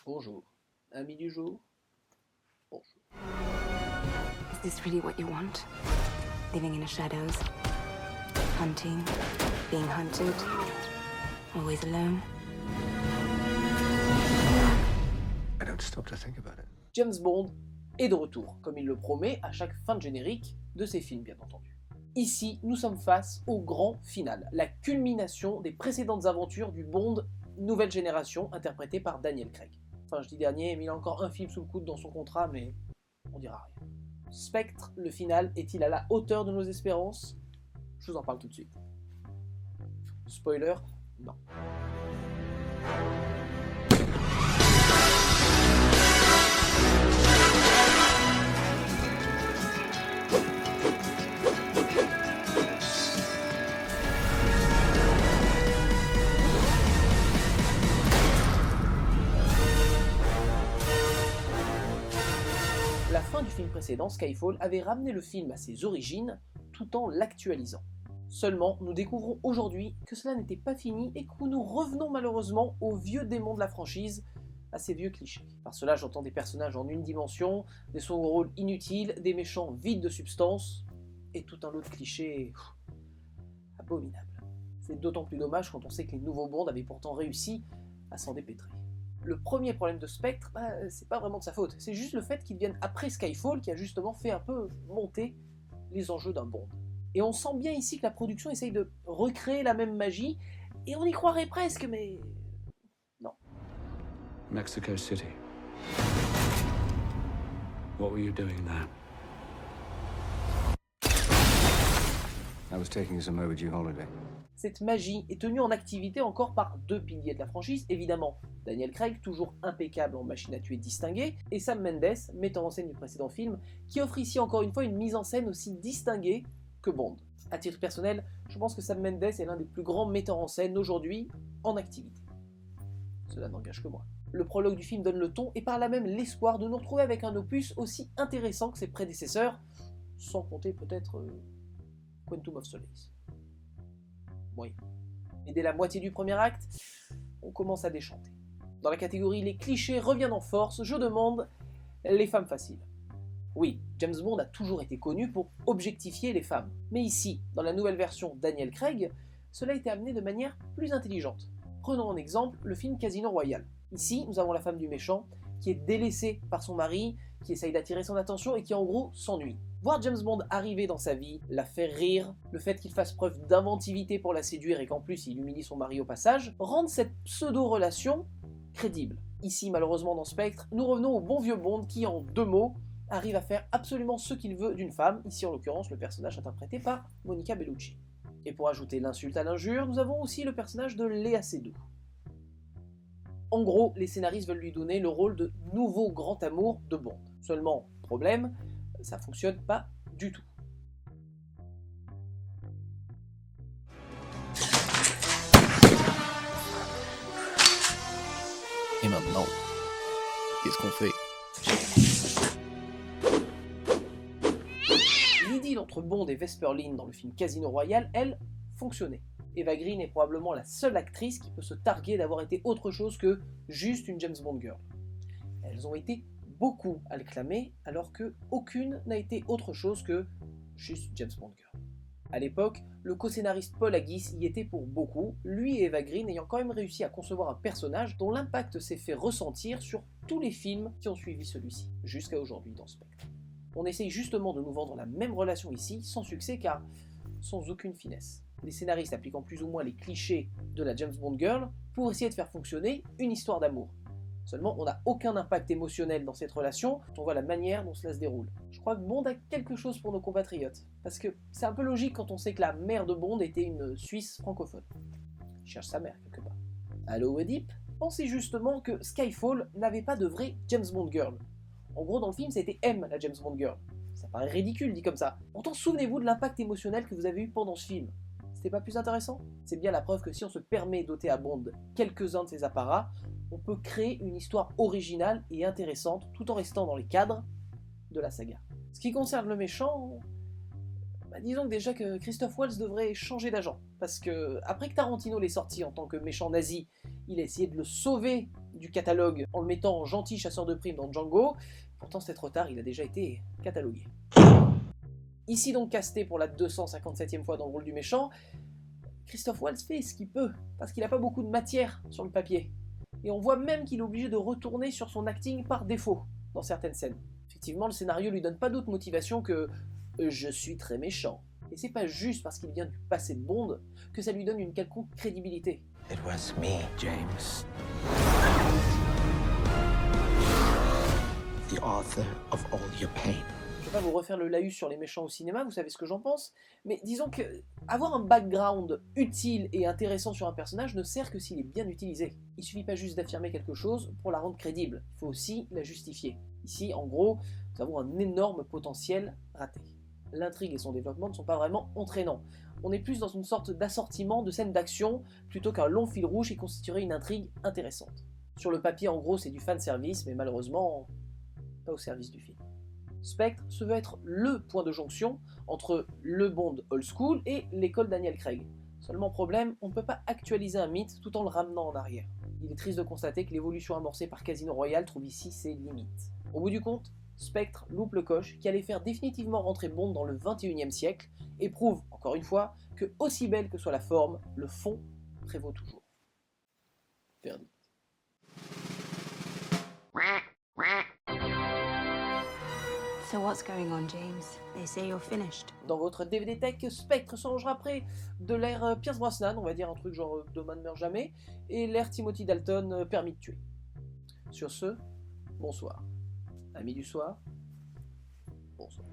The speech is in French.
Bonjour. Ami du jour. Bonjour. Is this really what you want? Living in the shadows, hunting, being hunted, always alone. I don't stop to think about it. James Bond est de retour, comme il le promet à chaque fin de générique de ses films, bien entendu. Ici, nous sommes face au grand final, la culmination des précédentes aventures du Bond nouvelle génération, interprété par Daniel Craig. Enfin, je dis dernier, mais il a encore un film sous le coude dans son contrat, mais on dira rien. Spectre, le final, est-il à la hauteur de nos espérances? Je vous en parle tout de suite. Spoiler, non. La fin du film précédent, Skyfall, avait ramené le film à ses origines tout en l'actualisant. Seulement, nous découvrons aujourd'hui que cela n'était pas fini et que nous revenons malheureusement aux vieux démons de la franchise, à ces vieux clichés. Par cela, j'entends des personnages en une dimension, des seconds rôles inutiles, des méchants vides de substance, et tout un lot de clichés abominables. C'est d'autant plus dommage quand on sait que les nouveaux Bond avaient pourtant réussi à s'en dépêtrer. Le premier problème de Spectre, c'est pas vraiment de sa faute, c'est juste le fait qu'il vienne après Skyfall qui a justement fait un peu monter les enjeux d'un Bond. Et on sent bien ici que la production essaye de recréer la même magie, et on y croirait presque, mais non. Mexico City. What were you doing there? I was taking some overdue holiday. Cette magie est tenue en activité encore par deux piliers de la franchise, évidemment Daniel Craig, toujours impeccable en machine à tuer distinguée, et Sam Mendes, metteur en scène du précédent film, qui offre ici encore une fois une mise en scène aussi distinguée que Bond. À titre personnel, je pense que Sam Mendes est l'un des plus grands metteurs en scène aujourd'hui en activité. Cela n'engage que moi. Le prologue du film donne le ton et par là même l'espoir de nous retrouver avec un opus aussi intéressant que ses prédécesseurs, sans compter peut-être Quantum of Solace. Oui. Mais dès la moitié du premier acte, on commence à déchanter. Dans la catégorie les clichés reviennent en force, je demande les femmes faciles. Oui, James Bond a toujours été connu pour objectifier les femmes. Mais ici, dans la nouvelle version Daniel Craig, cela a été amené de manière plus intelligente. Prenons en exemple le film Casino Royale. Ici, nous avons la femme du méchant qui est délaissée par son mari, qui essaye d'attirer son attention et qui en gros s'ennuie. Voir James Bond arriver dans sa vie, la faire rire, le fait qu'il fasse preuve d'inventivité pour la séduire et qu'en plus il humilie son mari au passage, rendent cette pseudo-relation crédible. Ici, malheureusement dans Spectre, nous revenons au bon vieux Bond qui, en deux mots, arrive à faire absolument ce qu'il veut d'une femme, ici en l'occurrence le personnage interprété par Monica Bellucci. Et pour ajouter l'insulte à l'injure, nous avons aussi le personnage de Léa Seydoux. En gros, les scénaristes veulent lui donner le rôle de nouveau grand amour de Bond. Seulement, problème, ça fonctionne pas du tout. Et maintenant, qu'est-ce qu'on fait? L'idylle entre Bond et Vesper Lynd dans le film Casino Royale, elle, fonctionnait. Eva Green est probablement la seule actrice qui peut se targuer d'avoir été autre chose que juste une James Bond girl. Elles ont été beaucoup à le clamer, alors que aucune n'a été autre chose que juste James Bond girl. A l'époque, le co-scénariste Paul Haggis y était pour beaucoup, lui et Eva Green ayant quand même réussi à concevoir un personnage dont l'impact s'est fait ressentir sur tous les films qui ont suivi celui-ci, jusqu'à aujourd'hui dans Spectre. On essaye justement de nous vendre la même relation ici, sans succès car sans aucune finesse. Les scénaristes appliquant plus ou moins les clichés de la James Bond girl pour essayer de faire fonctionner une histoire d'amour. Seulement, on n'a aucun impact émotionnel dans cette relation quand on voit la manière dont cela se déroule. Je crois que Bond a quelque chose pour nos compatriotes, parce que c'est un peu logique quand on sait que la mère de Bond était une Suisse francophone. Il cherche sa mère quelque part. Allô Oedipe? Pensez justement que Skyfall n'avait pas de vraie James Bond girl. En gros, dans le film, c'était M, la James Bond girl. Ça paraît ridicule dit comme ça. Pourtant, souvenez-vous de l'impact émotionnel que vous avez eu pendant ce film. C'était pas plus intéressant? C'est bien la preuve que si on se permet d'ôter à Bond quelques-uns de ses apparats, on peut créer une histoire originale et intéressante tout en restant dans les cadres de la saga. Ce qui concerne le méchant, Disons que déjà que Christophe Waltz devrait changer d'agent, parce que après que Tarantino l'ait sorti en tant que méchant nazi, il a essayé de le sauver du catalogue en le mettant en gentil chasseur de primes dans Django, pourtant c'était trop tard, il a déjà été catalogué. Ici donc casté pour la 257e fois dans le rôle du méchant, Christophe Waltz fait ce qu'il peut, parce qu'il n'a pas beaucoup de matière sur le papier. Et on voit même qu'il est obligé de retourner sur son acting par défaut, dans certaines scènes. Effectivement, le scénario lui donne pas d'autre motivation que « je suis très méchant ». Et c'est pas juste parce qu'il vient du passé de Bond que ça lui donne une quelconque crédibilité. It was me, James. The author of all your pain. Je vais pas vous refaire le laïus sur les méchants au cinéma, vous savez ce que j'en pense, mais disons que avoir un background utile et intéressant sur un personnage ne sert que s'il est bien utilisé. Il suffit pas juste d'affirmer quelque chose pour la rendre crédible, il faut aussi la justifier. Ici, en gros, nous avons un énorme potentiel raté. L'intrigue et son développement ne sont pas vraiment entraînants. On est plus dans une sorte d'assortiment de scènes d'action plutôt qu'un long fil rouge qui constituerait une intrigue intéressante. Sur le papier, en gros, c'est du fanservice, mais malheureusement, pas au service du film. Spectre se veut être le point de jonction entre le Bond old school et l'école Daniel Craig. Seulement problème, on ne peut pas actualiser un mythe tout en le ramenant en arrière. Il est triste de constater que l'évolution amorcée par Casino Royale trouve ici ses limites. Au bout du compte, Spectre loupe le coche qui allait faire définitivement rentrer Bond dans le 21e siècle et prouve, encore une fois, que aussi belle que soit la forme, le fond prévaut toujours. Verdict. So what's going on, James? They say you're finished. Dans votre DVD Tech, Spectre se rangera près de l'ère Pierce Brosnan, on va dire un truc genre Demain ne meurt jamais, et l'ère Timothy Dalton, Permis de tuer. Sur ce, bonsoir. Amis du soir, bonsoir.